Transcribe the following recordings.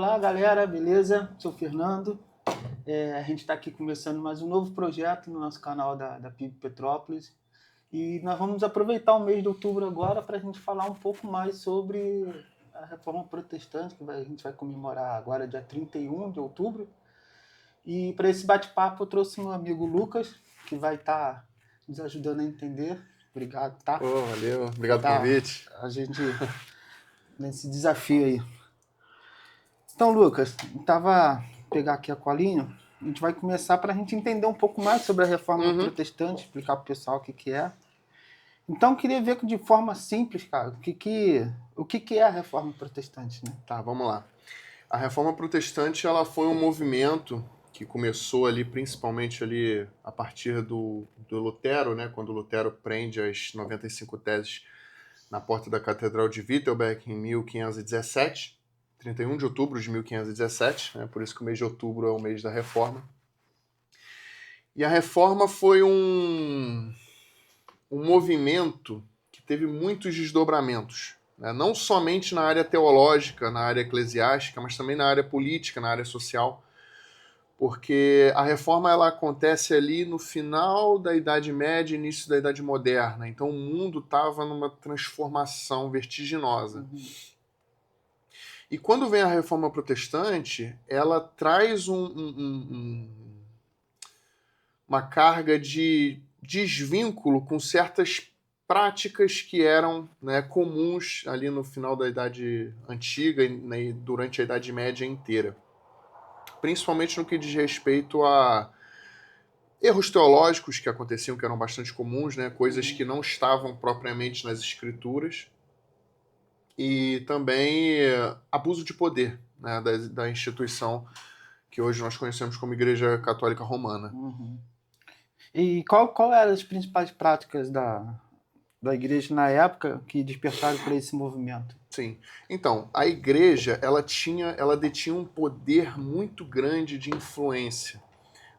Olá, galera, beleza? Sou o Fernando. A gente está aqui começando mais um novo projeto no nosso canal da PIB Petrópolis. E nós vamos aproveitar o mês de outubro agora para a gente falar um pouco mais sobre a Reforma Protestante, que a gente vai comemorar agora, dia 31 de outubro. E para esse bate-papo eu trouxe meu amigo Lucas, que vai estar nos ajudando a entender. Obrigado, tá? Valeu. Obrigado pelo convite. A gente nesse desafio aí. Então, Lucas, pegar aqui a colinha, a gente vai começar para a gente entender um pouco mais sobre a Reforma Protestante, explicar para o pessoal o que é. Então, eu queria ver de forma simples, cara, o que é a Reforma Protestante, né? Tá, vamos lá. A Reforma Protestante ela foi um movimento que começou ali principalmente ali a partir do Lutero, né, quando Lutero prende as 95 teses na porta da Catedral de Wittenberg em 1517, 31 de outubro de 1517, né, por isso que o mês de outubro é o mês da Reforma. E a Reforma foi um movimento que teve muitos desdobramentos, né? Não somente na área teológica, na área eclesiástica, mas também na área política, na área social, porque a reforma ela acontece ali no final da Idade Média, início da Idade Moderna, então o mundo estava numa transformação vertiginosa. E quando vem a Reforma Protestante, ela traz uma carga de desvínculo com certas práticas que eram, né, comuns ali no final da Idade Antiga e durante a Idade Média inteira. Principalmente no que diz respeito a erros teológicos que aconteciam, que eram bastante comuns, né, coisas que não estavam propriamente nas escrituras, e também abuso de poder, né, da instituição que hoje nós conhecemos como Igreja Católica Romana. E qual eram as principais práticas da igreja na época que despertaram para esse movimento? Sim. Então, a igreja, ela detinha um poder muito grande de influência,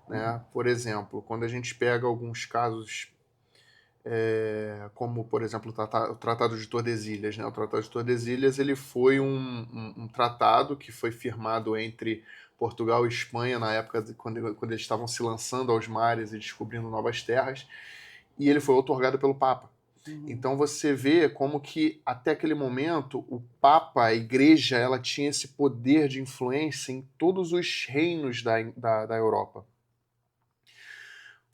né? Por exemplo, quando a gente pega alguns casos, como, por exemplo, o Tratado de Tordesilhas, né? O Tratado de Tordesilhas, ele foi um tratado que foi firmado entre Portugal e Espanha na época quando eles estavam se lançando aos mares e descobrindo novas terras, e ele foi outorgado pelo Papa. Então você vê como que até aquele momento o Papa, a Igreja, ela tinha esse poder de influência em todos os reinos da Europa.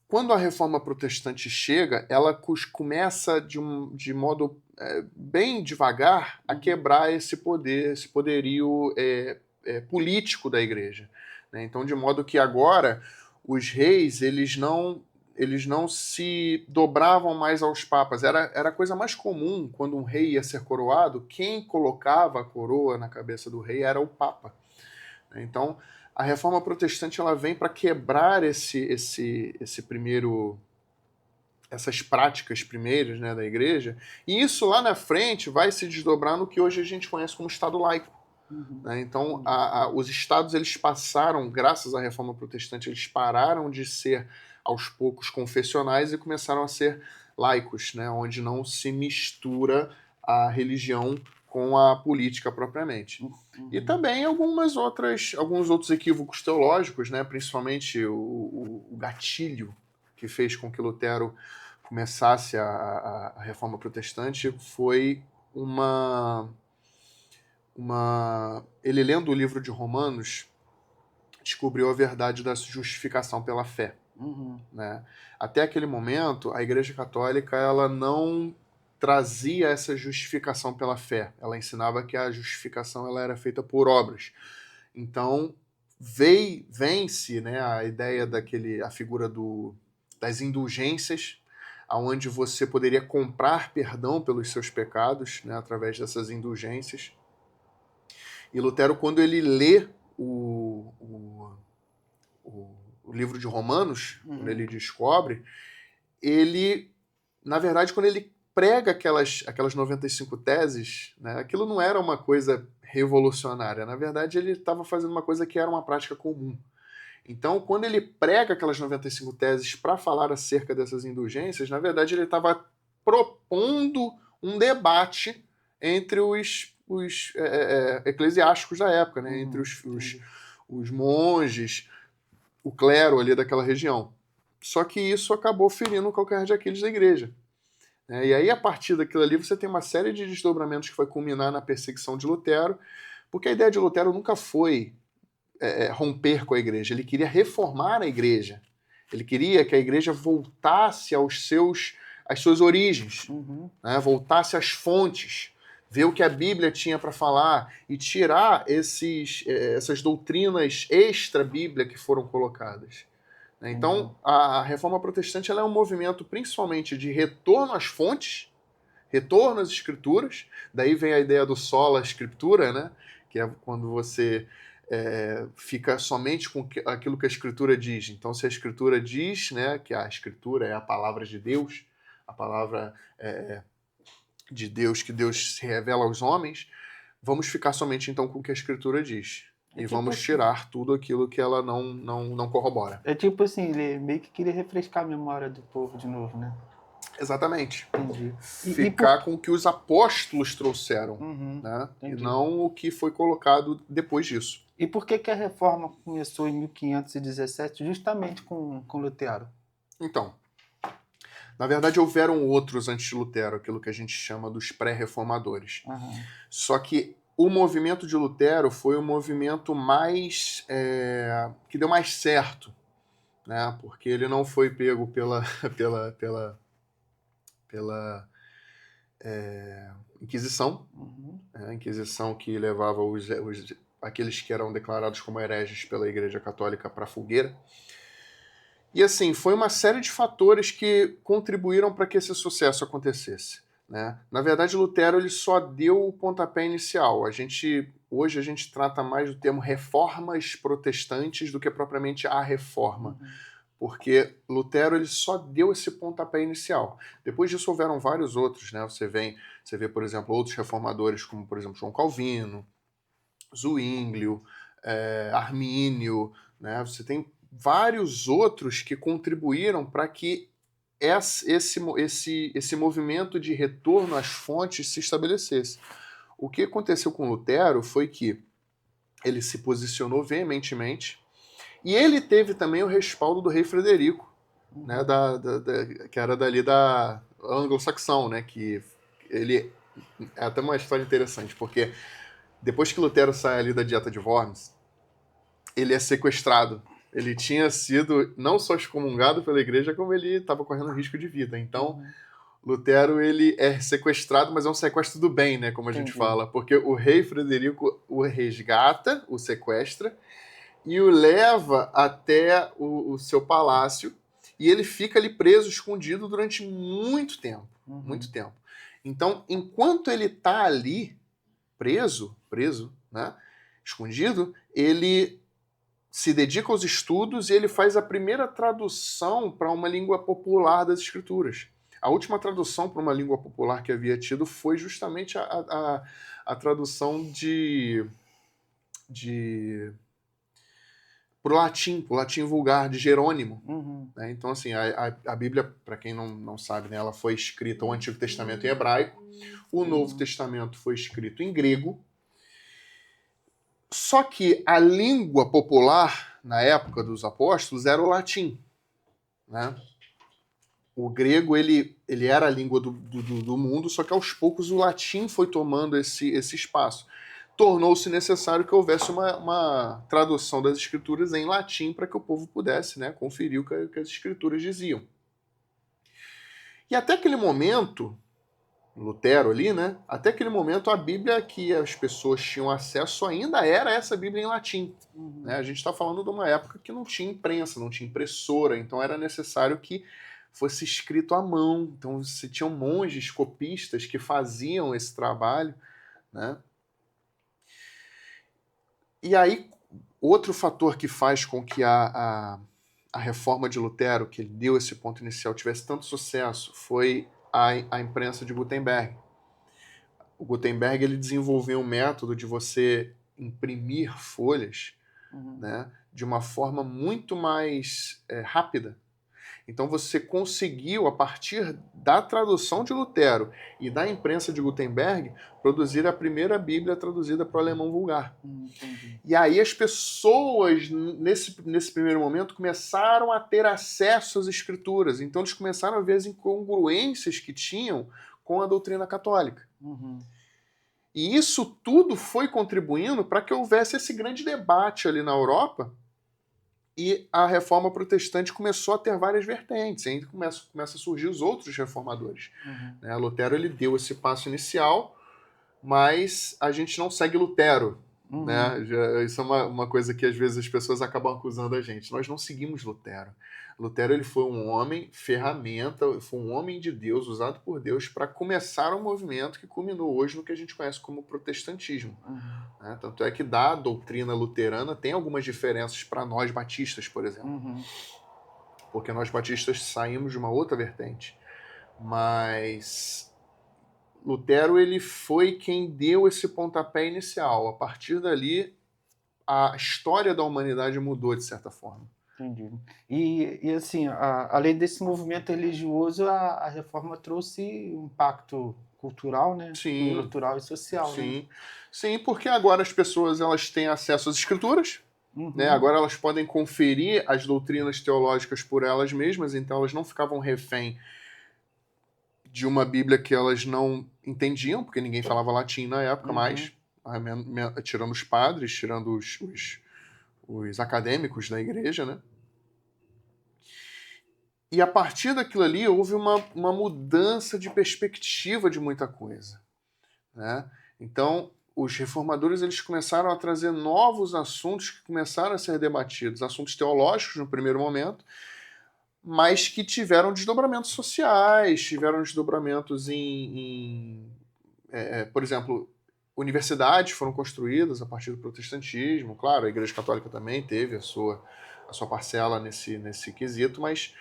Quando a Reforma Protestante chega, ela começa de modo bem devagar a quebrar esse poder, esse poderio político da Igreja, né? Então, de modo que agora os reis eles não se dobravam mais aos papas. Era a coisa mais comum quando um rei ia ser coroado, quem colocava a coroa na cabeça do rei era o papa. Então, a Reforma Protestante ela vem para quebrar essas práticas primeiras, né, da Igreja, e isso lá na frente vai se desdobrar no que hoje a gente conhece como Estado laico. Né? Então, os estados eles passaram, graças à Reforma Protestante, eles pararam de ser aos poucos confessionais e começaram a ser laicos, né? Onde não se mistura a religião com a política propriamente. E também alguns outros equívocos teológicos, né? Principalmente o gatilho que fez com que Lutero começasse a Reforma Protestante foi ele lendo o livro de Romanos descobriu a verdade da justificação pela fé. Né? Até aquele momento, a Igreja Católica ela não trazia essa justificação pela fé. Ela ensinava que a justificação ela era feita por obras. Então, vem-se, né, a ideia a figura das indulgências, onde você poderia comprar perdão pelos seus pecados, né, através dessas indulgências. E Lutero, quando ele lê o livro de Romanos, quando ele descobre, ele, na verdade, quando ele prega aquelas 95 teses, né, aquilo não era uma coisa revolucionária. Na verdade, ele estava fazendo uma coisa que era uma prática comum. Então, quando ele prega aquelas 95 teses para falar acerca dessas indulgências, na verdade, ele estava propondo um debate entre os eclesiásticos da época, né? Entre os monges, o clero ali daquela região. Só que isso acabou ferindo o calcanhar de Aquiles da igreja. Né? E aí, a partir daquilo ali, você tem uma série de desdobramentos que vai culminar na perseguição de Lutero, porque a ideia de Lutero nunca foi romper com a igreja, ele queria reformar a igreja. Ele queria que a igreja voltasse às suas origens, né? Voltasse às fontes, ver o que a Bíblia tinha para falar e tirar essas doutrinas extra-Bíblia que foram colocadas. Então, a Reforma Protestante ela é um movimento principalmente de retorno às fontes, retorno às escrituras, daí vem a ideia do sola scriptura, né? Que é quando você fica somente com aquilo que a Escritura diz. Então, se a Escritura diz, né, que a Escritura é a palavra de Deus, a palavra de Deus, que Deus se revela aos homens, vamos ficar somente então com o que a Escritura diz. E tipo vamos tirar tudo aquilo que ela não corrobora. É tipo assim, ele meio que queria refrescar a memória do povo de novo, né? Exatamente. Entendi. Ficar com o que os apóstolos trouxeram, né? E não o que foi colocado depois disso. E por que a reforma começou em 1517 justamente com Lutero? Então, na verdade houveram outros antes de Lutero, aquilo que a gente chama dos pré-reformadores. Só que o movimento de Lutero foi o movimento mais que deu mais certo, né? Porque ele não foi pego pela Inquisição, a Inquisição que levava aqueles que eram declarados como hereges pela Igreja Católica para a fogueira. E assim, foi uma série de fatores que contribuíram para que esse sucesso acontecesse. Né? Na verdade, Lutero ele só deu o pontapé inicial. Hoje a gente trata mais do termo reformas protestantes do que propriamente a reforma. Porque Lutero ele só deu esse pontapé inicial. Depois disso houveram vários outros, né? Você vê, por exemplo, outros reformadores, como por exemplo João Calvino, Zwinglio, Armínio, né? Você tem vários outros que contribuíram para que esse movimento de retorno às fontes se estabelecesse. O que aconteceu com Lutero foi que ele se posicionou veementemente e ele teve também o respaldo do rei Frederico, né, que era dali da anglo-saxão, né, que ele... É até uma história interessante, porque depois que Lutero sai ali da Dieta de Worms, ele é sequestrado. Ele tinha sido não só excomungado pela igreja, como ele estava correndo risco de vida. Então, Lutero ele é sequestrado, mas é um sequestro do bem, né, como a gente fala, porque o rei Frederico o resgata, o sequestra, e o leva até o seu palácio, e ele fica ali preso, escondido durante muito tempo. Muito tempo. Então, enquanto ele está ali, preso, né, escondido, ele se dedica aos estudos e ele faz a primeira tradução para uma língua popular das escrituras. A última tradução para uma língua popular que havia tido foi justamente a tradução pro latim vulgar, de Jerônimo. Né? Então, assim, a Bíblia, para quem não sabe, né, ela foi escrita, o Antigo Testamento em hebraico, o Novo Testamento foi escrito em grego. Só que a língua popular, na época dos apóstolos, era o latim. Né? O grego, ele era a língua do mundo, só que aos poucos o latim foi tomando esse espaço. Tornou-se necessário que houvesse uma tradução das escrituras em latim para que o povo pudesse, né, conferir o que as escrituras diziam. E até aquele momento, Lutero ali, né, até aquele momento a Bíblia que as pessoas tinham acesso ainda era essa Bíblia em latim. Né? A gente está falando de uma época que não tinha imprensa, não tinha impressora, então era necessário que fosse escrito à mão. Então você tinha monges copistas que faziam esse trabalho, né? E aí, outro fator que faz com que a reforma de Lutero, que ele deu esse ponto inicial, tivesse tanto sucesso, foi a imprensa de Gutenberg. O Gutenberg ele desenvolveu um método de você imprimir folhas, né, de uma forma muito mais rápida. Então você conseguiu, a partir da tradução de Lutero e da imprensa de Gutenberg, produzir a primeira Bíblia traduzida para o alemão vulgar. Entendi. E aí as pessoas, nesse primeiro momento, começaram a ter acesso às escrituras. Então eles começaram a ver as incongruências que tinham com a doutrina católica. Uhum. E isso tudo foi contribuindo para que houvesse esse grande debate ali na Europa, e a reforma protestante começou a ter várias vertentes. E aí começa a surgir os outros reformadores. Uhum. Lutero ele deu esse passo inicial, mas a gente não segue Lutero. Uhum. Isso é uma coisa que às vezes as pessoas acabam acusando a gente. Nós não seguimos Lutero. Lutero ele foi um homem ferramenta, foi um homem de Deus, usado por Deus para começar um movimento que culminou hoje no que a gente conhece como protestantismo. Uhum. Tanto é que da doutrina luterana tem algumas diferenças para nós batistas, por exemplo. Uhum. Porque nós batistas saímos de uma outra vertente. Mas Lutero ele foi quem deu esse pontapé inicial. A partir dali, a história da humanidade mudou de certa forma. Entendi. E assim, além desse movimento religioso, a reforma trouxe um impacto cultural, né? Sim, Cultural e social, né? sim. Sim, porque agora as pessoas elas têm acesso às escrituras, Uhum. Agora elas podem conferir as doutrinas teológicas por elas mesmas, então elas não ficavam refém de uma Bíblia que elas não entendiam, porque ninguém falava latim na época mais, tirando os padres, tirando os acadêmicos da igreja, né? E a partir daquilo ali houve uma mudança de perspectiva de muita coisa, né? Então, os reformadores eles começaram a trazer novos assuntos que começaram a ser debatidos, assuntos teológicos no primeiro momento, mas que tiveram desdobramentos sociais, tiveram desdobramentos por exemplo, universidades foram construídas a partir do protestantismo. Claro, a Igreja Católica também teve a sua parcela nesse quesito, mas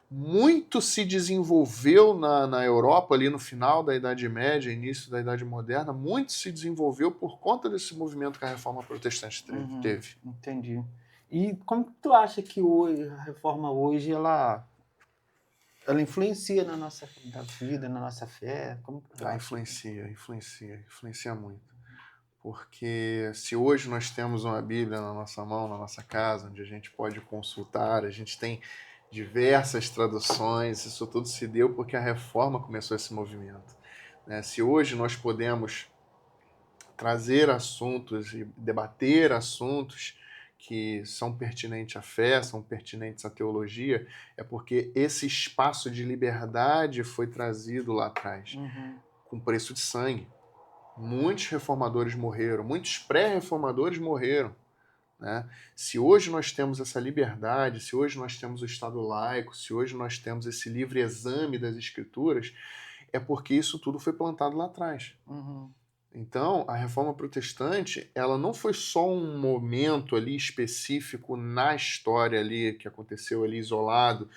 muito se desenvolveu na Europa ali no final da Idade Média, início da Idade Moderna, muito se desenvolveu por conta desse movimento que a Reforma Protestante teve. Entendi. E como que tu acha que hoje, a reforma hoje ela influencia na nossa vida, na nossa fé? Como que tu acha? Influencia muito. Porque se hoje nós temos uma Bíblia na nossa mão, na nossa casa, onde a gente pode consultar, a gente tem diversas traduções, isso tudo se deu porque a reforma começou esse movimento. Se hoje nós podemos trazer assuntos e debater assuntos que são pertinentes à fé, são pertinentes à teologia, é porque esse espaço de liberdade foi trazido lá atrás, com preço de sangue. Muitos reformadores morreram, muitos pré-reformadores morreram. Né? Se hoje nós temos essa liberdade, se hoje nós temos o Estado laico, se hoje nós temos esse livre exame das Escrituras, é porque isso tudo foi plantado lá atrás. Então, a Reforma Protestante, ela não foi só um momento ali específico na história ali, que aconteceu ali isolado,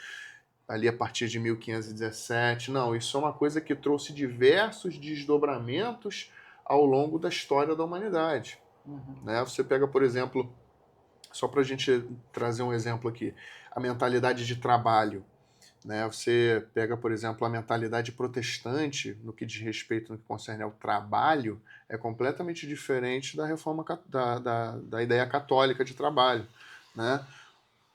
ali a partir de 1517. Não, isso é uma coisa que trouxe diversos desdobramentos ao longo da história da humanidade. Né? Você pega, por exemplo, só para a gente trazer um exemplo aqui, a mentalidade de trabalho. Né? Você pega, por exemplo, a mentalidade protestante no que diz respeito no que concerne ao trabalho, é completamente diferente da reforma da ideia católica de trabalho. Né?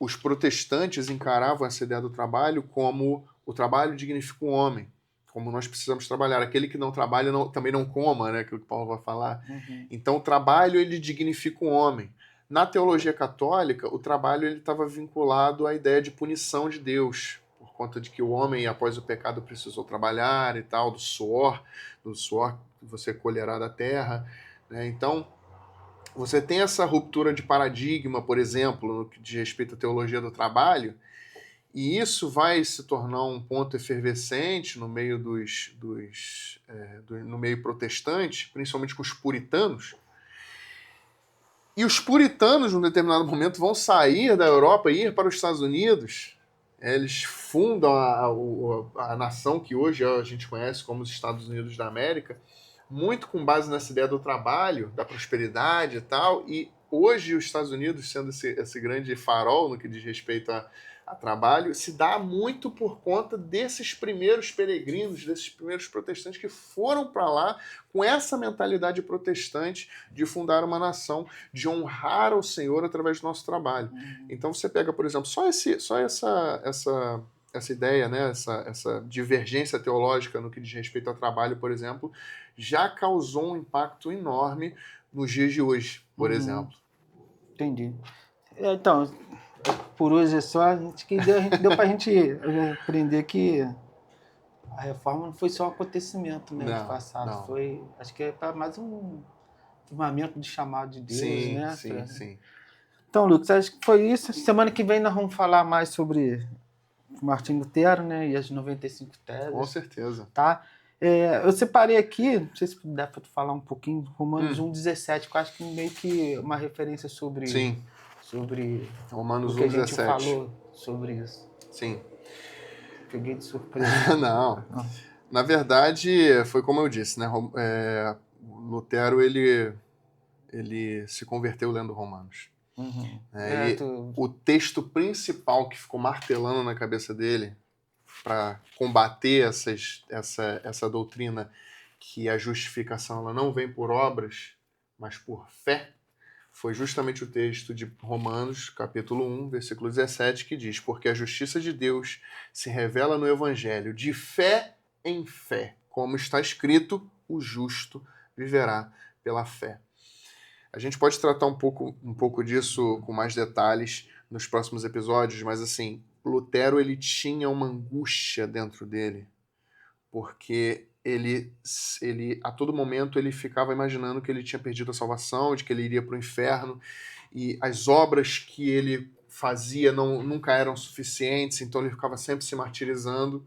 Os protestantes encaravam essa ideia do trabalho como o trabalho dignifica o homem, como nós precisamos trabalhar. Aquele que não trabalha também não coma, né? Aquilo que Paulo vai falar. Então o trabalho ele dignifica o homem. Na teologia católica, o trabalho estava vinculado à ideia de punição de Deus, por conta de que o homem, após o pecado, precisou trabalhar e tal, do suor que você colherá da terra. Né? Então, você tem essa ruptura de paradigma, por exemplo, no que diz respeito à teologia do trabalho, e isso vai se tornar um ponto efervescente no meio no meio protestante, principalmente com os puritanos. E os puritanos, num determinado momento, vão sair da Europa e ir para os Estados Unidos. Eles fundam a nação que hoje a gente conhece como os Estados Unidos da América, muito com base nessa ideia do trabalho, da prosperidade e tal. E hoje os Estados Unidos, sendo esse grande farol no que diz respeito a trabalho, se dá muito por conta desses primeiros peregrinos, desses primeiros protestantes que foram para lá com essa mentalidade protestante de fundar uma nação, de honrar ao Senhor através do nosso trabalho. Então você pega, por exemplo, só essa ideia, né, essa divergência teológica no que diz respeito ao trabalho, por exemplo, já causou um impacto enorme nos dias de hoje, por exemplo. Entendi. Então, por hoje é só, a gente deu para a gente aprender que a reforma não foi só um acontecimento, né, do passado. Não. Foi, acho que é para mais um firmamento de chamado de Deus, Sim, né? sim. Então, Lucas, acho que foi isso. Semana que vem nós vamos falar mais sobre Martim Lutero, né, e as 95 teses. Com certeza. Tá? Eu separei aqui, não sei se dá para falar um pouquinho, Romanos 1,17, que eu acho que meio que uma referência sobre Romanos o que 1, a gente 17. falou sobre isso. Sim. Peguei de surpresa. Não. Na verdade, foi como eu disse, né? Lutero, ele se converteu lendo Romanos. O texto principal que ficou martelando na cabeça dele para combater essa doutrina que a justificação ela não vem por obras, mas por fé, foi justamente o texto de Romanos, capítulo 1, versículo 17, que diz: porque a justiça de Deus se revela no Evangelho de fé em fé, como está escrito, o justo viverá pela fé. A gente pode tratar um pouco disso com mais detalhes nos próximos episódios, mas assim, Lutero ele tinha uma angústia dentro dele, porque ele a todo momento ele ficava imaginando que ele tinha perdido a salvação, de que ele iria para o inferno, e as obras que ele fazia nunca eram suficientes, então ele ficava sempre se martirizando.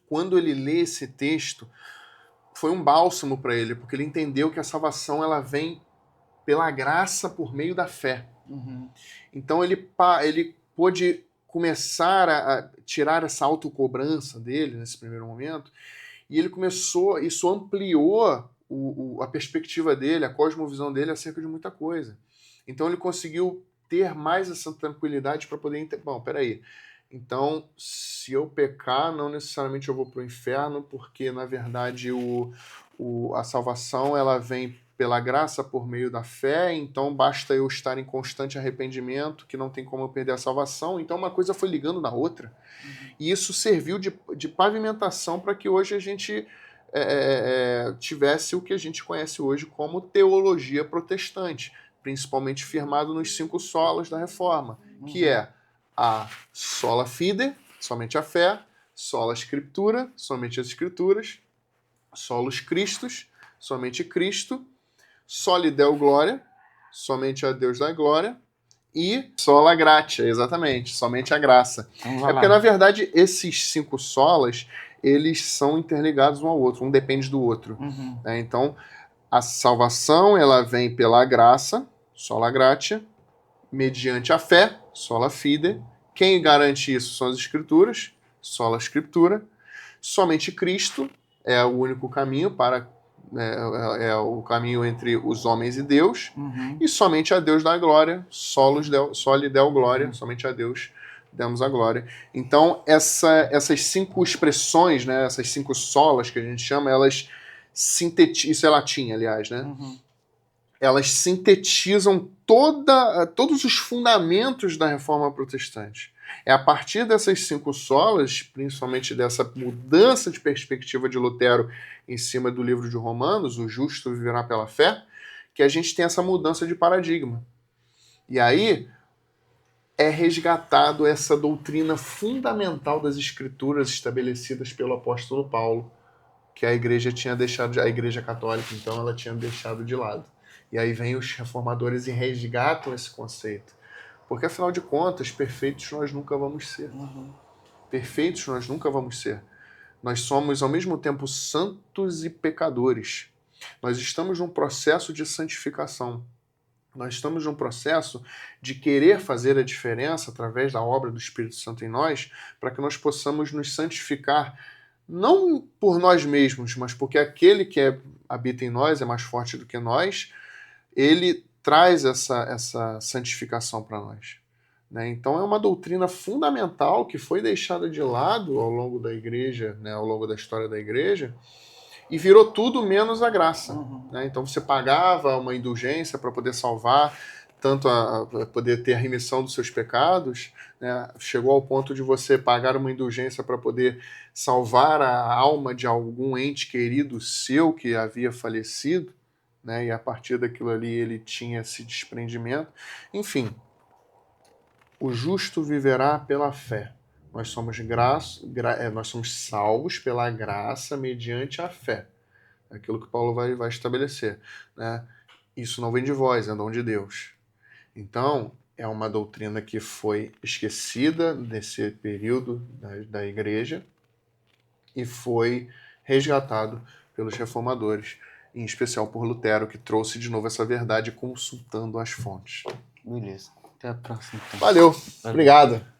Quando ele lê esse texto, foi um bálsamo para ele, porque ele entendeu que a salvação ela vem pela graça por meio da fé. Então ele pôde começar a tirar essa autocobrança dele nesse primeiro momento, e ele começou, isso ampliou a perspectiva dele, a cosmovisão dele acerca de muita coisa. Então ele conseguiu ter mais essa tranquilidade para poder entender, bom, peraí, então se eu pecar, não necessariamente eu vou para o inferno, porque na verdade a salvação ela vem pela graça por meio da fé, então basta eu estar em constante arrependimento, que não tem como eu perder a salvação. Então uma coisa foi ligando na outra, e isso serviu de pavimentação para que hoje a gente tivesse o que a gente conhece hoje como teologia protestante, principalmente firmado nos 5 solas da Reforma, que é a sola fide, somente a fé, sola scriptura, somente as escrituras, solus Christus, somente Cristo, soli Deo Glória, somente a Deus da glória, e sola gratia, exatamente, somente a graça. Porque, na verdade, esses 5 solas, eles são interligados um ao outro, um depende do outro. Então, a salvação, ela vem pela graça, sola gratia, mediante a fé, sola fide. Quem garante isso são as escrituras, sola scriptura. Somente Cristo é o único caminho para é o caminho entre os homens e Deus, e somente a Deus dá glória, soli Deo glória, somente a Deus damos a glória. Então, essas 5 expressões, né, essas 5 solas que a gente chama, elas sintetizam, isso é latim, aliás, né? Elas sintetizam todos os fundamentos da Reforma Protestante. É a partir dessas 5 solas, principalmente dessa mudança de perspectiva de Lutero em cima do livro de Romanos, o justo viverá pela fé, que a gente tem essa mudança de paradigma. E aí é resgatado essa doutrina fundamental das Escrituras estabelecidas pelo apóstolo Paulo, que a igreja tinha deixado, a igreja católica, então, ela tinha deixado de lado. E aí vem os reformadores e resgatam esse conceito. Porque, afinal de contas, perfeitos nós nunca vamos ser. Perfeitos nós nunca vamos ser. Nós somos, ao mesmo tempo, santos e pecadores. Nós estamos num processo de santificação. Nós estamos num processo de querer fazer a diferença através da obra do Espírito Santo em nós, para que nós possamos nos santificar, não por nós mesmos, mas porque aquele que habita em nós é mais forte do que nós, ele traz essa santificação para nós. né? Então é uma doutrina fundamental que foi deixada de lado ao longo da igreja, né? Ao longo da história da igreja, e virou tudo menos a graça. Né? Então você pagava uma indulgência para poder salvar, tanto a poder ter a remissão dos seus pecados, né? Chegou ao ponto de você pagar uma indulgência para poder salvar a alma de algum ente querido seu que havia falecido, né? E a partir daquilo ali ele tinha esse desprendimento. Enfim, o justo viverá pela fé. Nós somos nós somos salvos pela graça mediante a fé. Aquilo que Paulo vai estabelecer. Né? Isso não vem de vós, é dom de Deus. Então, é uma doutrina que foi esquecida nesse período da igreja e foi resgatado pelos reformadores, em especial por Lutero, que trouxe de novo essa verdade consultando as fontes. Beleza. Até a próxima. Então. Valeu. Obrigado.